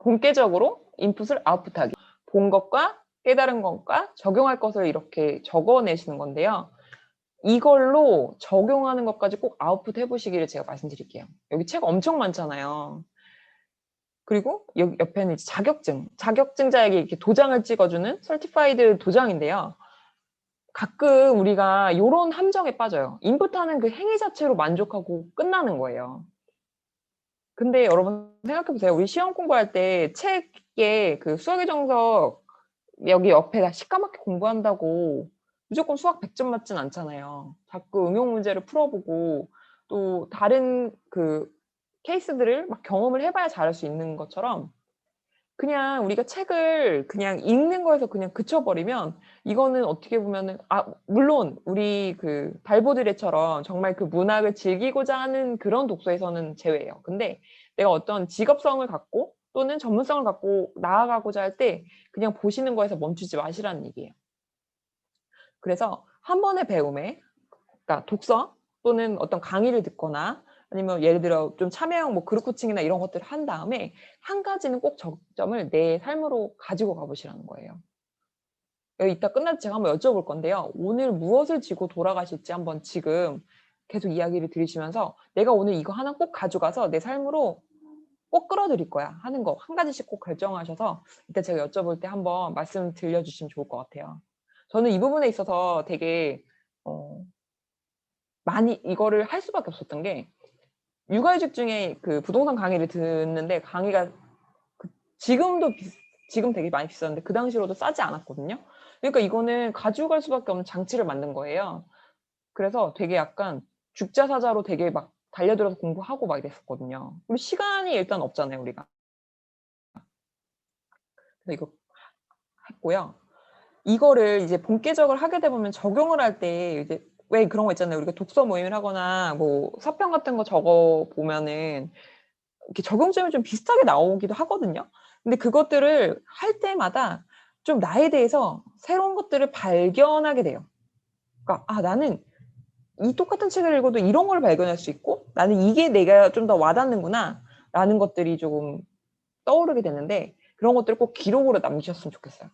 본계적으로 인풋을 아웃풋하기. 본 것과 깨달은 것과 적용할 것을 이렇게 적어내시는 건데요. 이걸로 적용하는 것까지 꼭 아웃풋 해보시기를 제가 말씀드릴게요. 여기 책 엄청 많잖아요. 그리고 여기 옆에는 이제 자격증자에게 이렇게 도장을 찍어주는 설티파이드 도장인데요. 가끔 우리가 이런 함정에 빠져요. 인풋하는 그 행위 자체로 만족하고 끝나는 거예요. 근데 여러분 생각해보세요. 우리 시험 공부할 때 책에 그 수학의 정석 여기 옆에다 시까맣게 공부한다고 무조건 수학 100점 맞진 않잖아요. 자꾸 응용 문제를 풀어보고 또 다른 그 케이스들을 막 경험을 해봐야 잘할 수 있는 것처럼 그냥 우리가 책을 그냥 읽는 거에서 그냥 그쳐버리면 이거는 어떻게 보면은 물론 우리 그 발보드레처럼 정말 그 문학을 즐기고자 하는 그런 독서에서는 제외예요. 근데 내가 어떤 직업성을 갖고 또는 전문성을 갖고 나아가고자 할 때 그냥 보시는 거에서 멈추지 마시라는 얘기예요. 그래서 한 번의 배움에 그러니까 독서 또는 어떤 강의를 듣거나 아니면 예를 들어 좀 참여형 뭐 그룹 코칭이나 이런 것들을 한 다음에 한 가지는 꼭 적점을 내 삶으로 가지고 가보시라는 거예요. 이따 끝날 때 제가 한번 여쭤볼 건데요. 오늘 무엇을 쥐고 돌아가실지 한번 지금 계속 이야기를 들으시면서 내가 오늘 이거 하나 꼭 가져가서 내 삶으로 꼭 끌어들일 거야 하는 거 한 가지씩 꼭 결정하셔서 이따 제가 여쭤볼 때 한번 말씀 들려주시면 좋을 것 같아요. 저는 이 부분에 있어서 되게 많이 이거를 할 수밖에 없었던 게 육아휴직 중에 그 부동산 강의를 듣는데 강의가 지금 되게 많이 비쌌는데 그 당시로도 싸지 않았거든요. 그러니까 이거는 가지고 갈 수밖에 없는 장치를 만든 거예요. 그래서 되게 약간 죽자사자로 되게 막 달려들어서 공부하고 막 이랬었거든요. 그리고 시간이 일단 없잖아요, 우리가. 그래서 이거 했고요. 이거를 이제 본계적을 하게 되면 적용을 할 때 이제 왜 그런 거 있잖아요. 우리가 독서 모임을 하거나 뭐 서평 같은 거 적어 보면은 이렇게 적용점이 좀 비슷하게 나오기도 하거든요. 근데 그것들을 할 때마다 좀 나에 대해서 새로운 것들을 발견하게 돼요. 그러니까 나는 이 똑같은 책을 읽어도 이런 걸 발견할 수 있고 나는 이게 내가 좀 더 와닿는구나 라는 것들이 조금 떠오르게 되는데 그런 것들을 꼭 기록으로 남기셨으면 좋겠어요.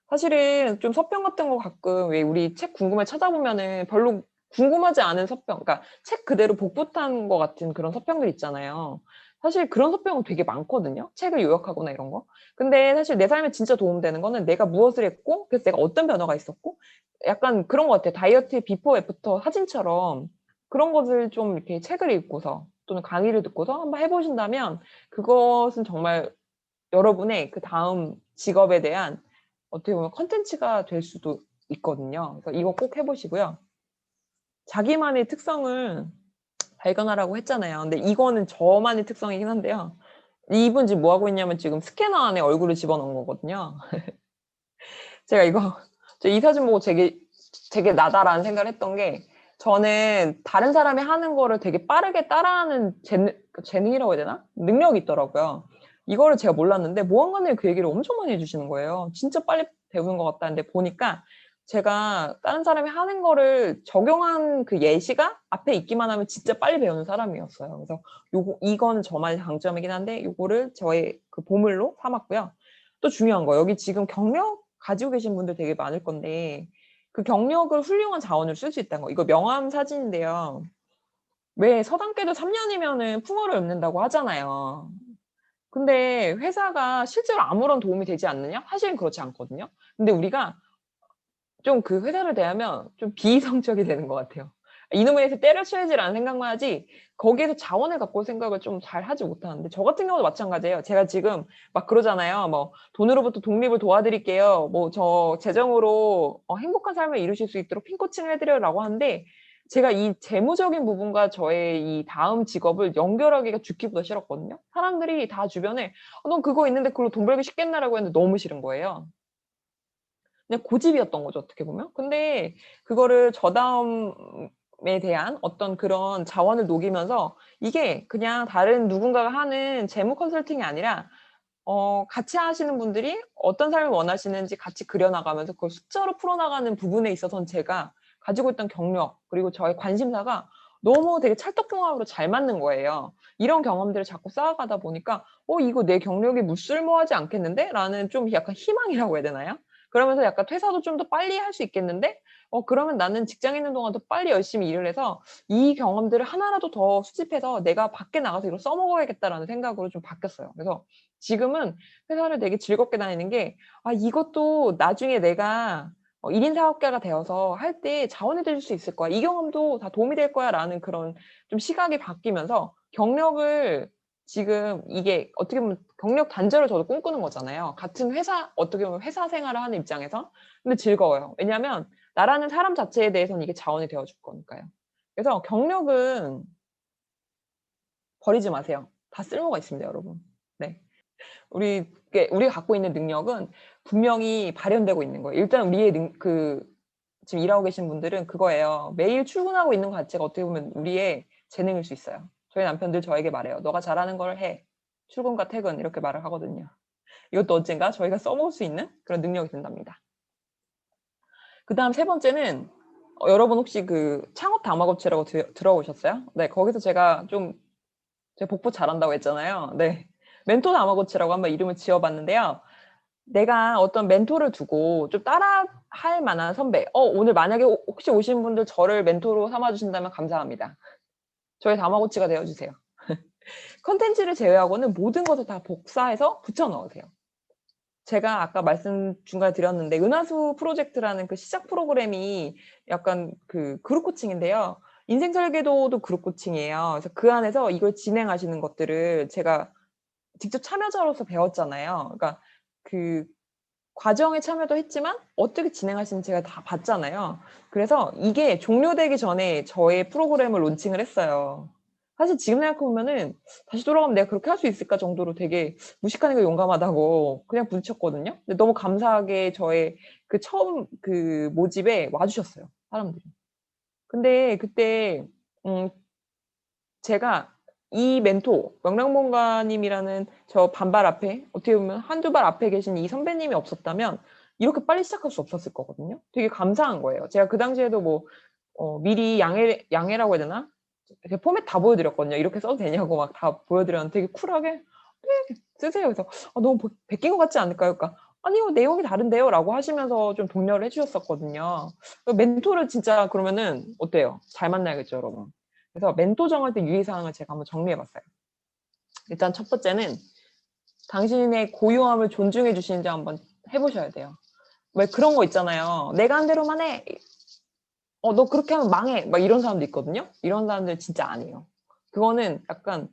사실은 좀 서평 같은 거 가끔 왜 우리 책 궁금해 찾아보면은 별로 궁금하지 않은 서평, 그러니까 책 그대로 복붙한 것 같은 그런 서평들 있잖아요. 사실 그런 서평은 되게 많거든요. 책을 요약하거나 이런 거. 근데 사실 내 삶에 진짜 도움되는 거는 내가 무엇을 했고, 그래서 내가 어떤 변화가 있었고, 약간 그런 것 같아요. 다이어트의 비포 애프터 사진처럼 그런 것을 좀 이렇게 책을 읽고서 또는 강의를 듣고서 한번 해보신다면 그것은 정말 여러분의 그 다음 직업에 대한 어떻게 보면 컨텐츠가 될 수도 있거든요. 그래서 이거 꼭 해보시고요. 자기만의 특성을 발견하라고 했잖아요. 근데 이거는 저만의 특성이긴 한데요. 이분 지금 뭐 하고 있냐면 지금 스캐너 안에 얼굴을 집어넣은 거거든요. 제가 이 사진 보고 되게 나다라는 생각을 했던 게 저는 다른 사람이 하는 거를 되게 빠르게 따라하는 재능이라고 해야 되나? 능력이 있더라고요. 이거를 제가 몰랐는데 모험가님이 그 얘기를 엄청 많이 해주시는 거예요. 진짜 빨리 배우는 것 같다는데 보니까 제가 다른 사람이 하는 거를 적용한 그 예시가 앞에 있기만 하면 진짜 빨리 배우는 사람이었어요. 그래서 이거는 저만의 장점이긴 한데 요거를 저의 그 보물로 삼았고요. 또 중요한 거 여기 지금 경력 가지고 계신 분들 되게 많을 건데 그 경력을 훌륭한 자원으로 쓸 수 있다는 거. 이거 명함 사진인데요. 왜 서당계도 3년이면은 풍어를 읊는다고 하잖아요. 근데 회사가 실제로 아무런 도움이 되지 않느냐? 사실은 그렇지 않거든요. 근데 우리가 좀 그 회사를 대하면 좀 비이성적이 되는 것 같아요. 이놈의 회사 때려쳐야지라는 생각만 하지 거기에서 자원을 갖고 올 생각을 좀 잘 하지 못하는데 저 같은 경우도 마찬가지예요. 제가 지금 막 그러잖아요. 뭐 돈으로부터 독립을 도와드릴게요. 뭐 저 재정으로 행복한 삶을 이루실 수 있도록 핀코칭을 해드려라고 하는데 제가 이 재무적인 부분과 저의 이 다음 직업을 연결하기가 죽기보다 싫었거든요. 사람들이 다 주변에 넌 그거 있는데 그걸로 돈 벌기 쉽겠나라고 했는데 너무 싫은 거예요. 그냥 고집이었던 거죠, 어떻게 보면. 근데 그거를 저다움에 대한 어떤 그런 자원을 녹이면서 이게 그냥 다른 누군가가 하는 재무 컨설팅이 아니라 같이 하시는 분들이 어떤 삶을 원하시는지 같이 그려나가면서 그걸 숫자로 풀어나가는 부분에 있어서는 제가 가지고 있던 경력 그리고 저의 관심사가 너무 되게 찰떡궁합으로 잘 맞는 거예요. 이런 경험들을 자꾸 쌓아가다 보니까 이거 내 경력이 무쓸모하지 않겠는데? 라는 좀 약간 희망이라고 해야 되나요? 그러면서 약간 퇴사도 좀 더 빨리 할 수 있겠는데? 그러면 나는 직장에 있는 동안 더 빨리 열심히 일을 해서 이 경험들을 하나라도 더 수집해서 내가 밖에 나가서 이걸 써먹어야겠다라는 생각으로 좀 바뀌었어요. 그래서 지금은 회사를 되게 즐겁게 다니는 게 이것도 나중에 내가 1인 사업가가 되어서 할 때 자원이 될 수 있을 거야. 이 경험도 다 도움이 될 거야. 라는 그런 좀 시각이 바뀌면서 경력을 지금 이게 어떻게 보면 경력 단절을 저도 꿈꾸는 거잖아요. 같은 회사, 어떻게 보면 회사 생활을 하는 입장에서. 근데 즐거워요. 왜냐하면 나라는 사람 자체에 대해서는 이게 자원이 되어줄 거니까요. 그래서 경력은 버리지 마세요. 다 쓸모가 있습니다, 여러분. 네. 우리가 갖고 있는 능력은 분명히 발현되고 있는 거예요. 일단 우리의 지금 일하고 계신 분들은 그거예요. 매일 출근하고 있는 것 자체가 어떻게 보면 우리의 재능일 수 있어요. 저희 남편들 저에게 말해요. 너가 잘하는 걸 해. 출근과 퇴근 이렇게 말을 하거든요. 이것도 언젠가 저희가 써먹을 수 있는 그런 능력이 된답니다. 그 다음 세 번째는 여러분 혹시 그 창업 다마고치라고 들어보셨어요? 네, 거기서 제가 복부 잘한다고 했잖아요. 네, 멘토 다마고치라고 한번 이름을 지어봤는데요. 내가 어떤 멘토를 두고 좀 따라 할 만한 선배. 오늘 만약에 혹시 오신 분들 저를 멘토로 삼아주신다면 감사합니다. 저의 다마고치가 되어주세요. 컨텐츠를 제외하고는 모든 것을 다 복사해서 붙여 넣으세요. 제가 아까 말씀 중간에 드렸는데 은하수 프로젝트라는 그 시작 프로그램이 약간 그 그룹 코칭인데요. 인생 설계도도 그룹 코칭이에요. 그래서 그 안에서 이걸 진행하시는 것들을 제가 직접 참여자로서 배웠잖아요. 그러니까 그 과정에 참여도 했지만 어떻게 진행하시는지 제가 다 봤잖아요. 그래서 이게 종료되기 전에 저의 프로그램을 론칭을 했어요. 사실 지금 생각해보면은 다시 돌아가면 내가 그렇게 할 수 있을까 정도로 되게 무식하니까 용감하다고 그냥 부딪혔거든요. 근데 너무 감사하게 저의 그 처음 그 모집에 와주셨어요. 사람들이. 근데 그때 제가 이 멘토 명랑본가님이라는 저 반발 앞에 어떻게 보면 한두 발 앞에 계신 이 선배님이 없었다면 이렇게 빨리 시작할 수 없었을 거거든요. 되게 감사한 거예요. 제가 그 당시에도 뭐 미리 양해라고 해야 되나? 이렇게 포맷 다 보여드렸거든요. 이렇게 써도 되냐고 막 다 보여드렸는데 되게 쿨하게 네, 쓰세요. 그래서 너무 베낀 것 같지 않을까요? 그러니까 아니요 내용이 다른데요 라고 하시면서 좀 독려를 해주셨었거든요. 멘토를 진짜 그러면은 어때요? 잘 만나야겠죠 여러분. 그래서 멘토 정할 때 유의사항을 제가 한번 정리해봤어요. 일단 첫 번째는 당신의 고유함을 존중해 주시는지 한번 해보셔야 돼요. 왜 그런 거 있잖아요. 내가 한 대로만 해. 너 그렇게 하면 망해. 막 이런 사람도 있거든요. 이런 사람들 진짜 아니에요. 그거는 약간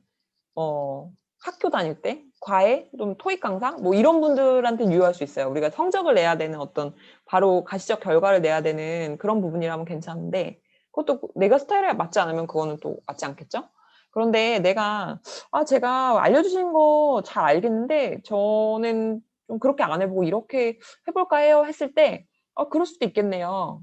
학교 다닐 때 과외, 좀 토익 강사 뭐 이런 분들한테 유효할 수 있어요. 우리가 성적을 내야 되는 어떤 바로 가시적 결과를 내야 되는 그런 부분이라면 괜찮은데 그것도 내가 스타일에 맞지 않으면 그거는 또 맞지 않겠죠? 그런데 제가 알려주신 거 잘 알겠는데 저는 좀 그렇게 안 해보고 이렇게 해볼까 해요 했을 때 그럴 수도 있겠네요.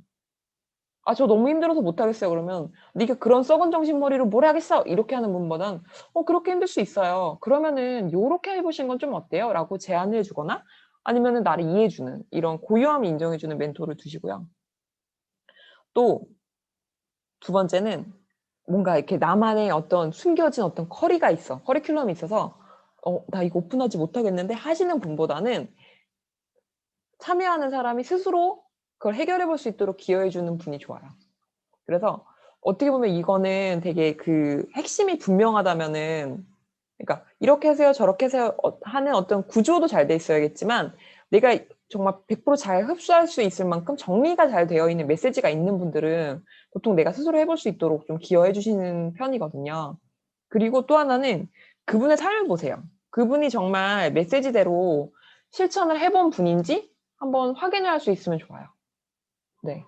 저 너무 힘들어서 못하겠어요. 그러면 네가 그런 썩은 정신머리로 뭘 하겠어? 이렇게 하는 분보단 그렇게 힘들 수 있어요. 그러면은 요렇게 해보신 건 좀 어때요? 라고 제안을 해주거나 아니면은 나를 이해해주는 이런 고유함을 인정해주는 멘토를 두시고요. 또 두 번째는 뭔가 이렇게 나만의 어떤 숨겨진 어떤 커리가 있어. 커리큘럼이 있어서 나 이거 오픈하지 못하겠는데 하시는 분보다는 참여하는 사람이 스스로 그걸 해결해 볼 수 있도록 기여해 주는 분이 좋아요. 그래서 어떻게 보면 이거는 되게 그 핵심이 분명하다면은 그러니까 이렇게 하세요 저렇게 하세요 하는 어떤 구조도 잘 돼 있어야겠지만 내가 정말 100%잘 흡수할 수 있을 만큼 정리가 잘 되어 있는 메시지가 있는 분들은 보통 내가 스스로 해볼 수 있도록 좀 기여해 주시는 편이거든요. 그리고 또 하나는 그분의 삶을 보세요. 그분이 정말 메시지대로 실천을 해본 분인지 한번 확인을 할 수 있으면 좋아요. 네.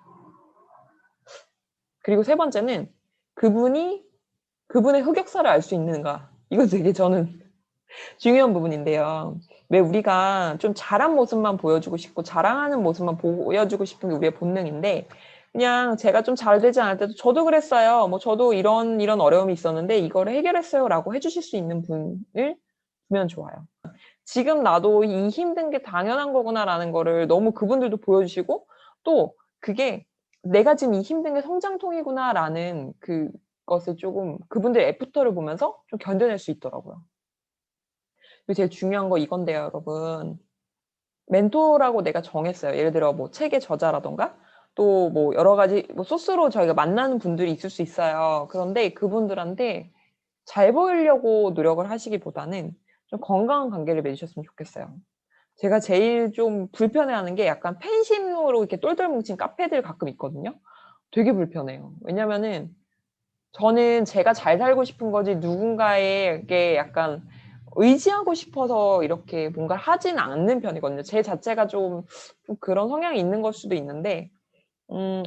그리고 세 번째는 그분의 흑역사를 알 수 있는가. 이거 되게 저는 중요한 부분인데요. 왜 우리가 좀 잘한 모습만 보여주고 싶고 자랑하는 모습만 보여주고 싶은 게 우리의 본능인데 그냥 제가 좀 잘 되지 않을 때도 저도 그랬어요. 뭐 저도 이런 어려움이 있었는데 이거를 해결했어요 라고 해주실 수 있는 분을 두면 좋아요. 지금 나도 이 힘든 게 당연한 거구나라는 거를 너무 그분들도 보여주시고 또 그게 내가 지금 이 힘든 게 성장통이구나라는 그 것을 조금 그분들의 애프터를 보면서 좀 견뎌낼 수 있더라고요. 그리고 제일 중요한 거 이건데요, 여러분. 멘토라고 내가 정했어요. 예를 들어 뭐 책의 저자라든가 또 뭐 여러 가지 뭐 소스로 저희가 만나는 분들이 있을 수 있어요. 그런데 그분들한테 잘 보이려고 노력을 하시기보다는 좀 건강한 관계를 맺으셨으면 좋겠어요. 제가 제일 좀 불편해하는 게 약간 팬심으로 이렇게 똘똘 뭉친 카페들 가끔 있거든요. 되게 불편해요. 왜냐면은 저는 제가 잘 살고 싶은 거지 누군가에게 약간 의지하고 싶어서 이렇게 뭔가를 하지는 않는 편이거든요. 제 자체가 좀 그런 성향이 있는 걸 수도 있는데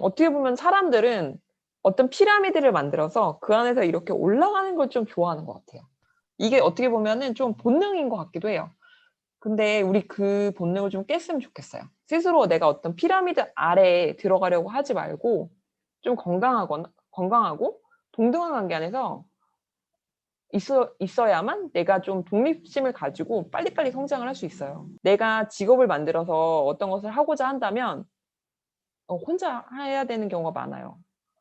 어떻게 보면 사람들은 어떤 피라미드를 만들어서 그 안에서 이렇게 올라가는 걸 좀 좋아하는 것 같아요. 이게 어떻게 보면은 좀 본능인 것 같기도 해요. 근데 우리 그 본능을 좀 깼으면 좋겠어요. 스스로 내가 어떤 피라미드 아래에 들어가려고 하지 말고 좀 건강하고 동등한 관계 안에서 있어야만 내가 좀 독립심을 가지고 빨리빨리 성장을 할 수 있어요. 내가 직업을 만들어서 어떤 것을 하고자 한다면 혼자 해야 되는 경우가 많아요.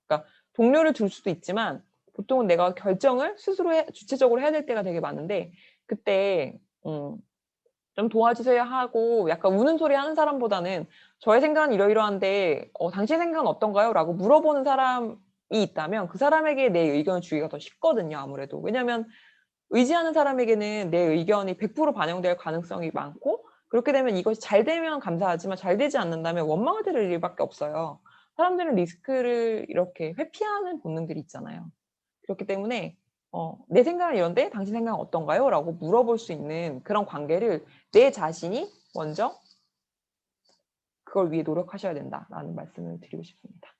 그러니까 동료를 둘 수도 있지만 보통은 내가 결정을 스스로 주체적으로 해야 될 때가 되게 많은데 그때 좀 도와주세요 하고 약간 우는 소리 하는 사람보다는 저의 생각은 이러이러한데 당신 생각은 어떤가요? 라고 물어보는 사람이 있다면 그 사람에게 내 의견을 주기가 더 쉽거든요, 아무래도. 왜냐면 의지하는 사람에게는 내 의견이 100% 반영될 가능성이 많고 그렇게 되면 이것이 잘 되면 감사하지만 잘 되지 않는다면 원망을 들을 일밖에 없어요. 사람들은 리스크를 이렇게 회피하는 본능들이 있잖아요. 그렇기 때문에 "내 생각은 이런데 당신 생각은 어떤가요?" 라고 물어볼 수 있는 그런 관계를 내 자신이 먼저 그걸 위해 노력하셔야 된다라는 말씀을 드리고 싶습니다.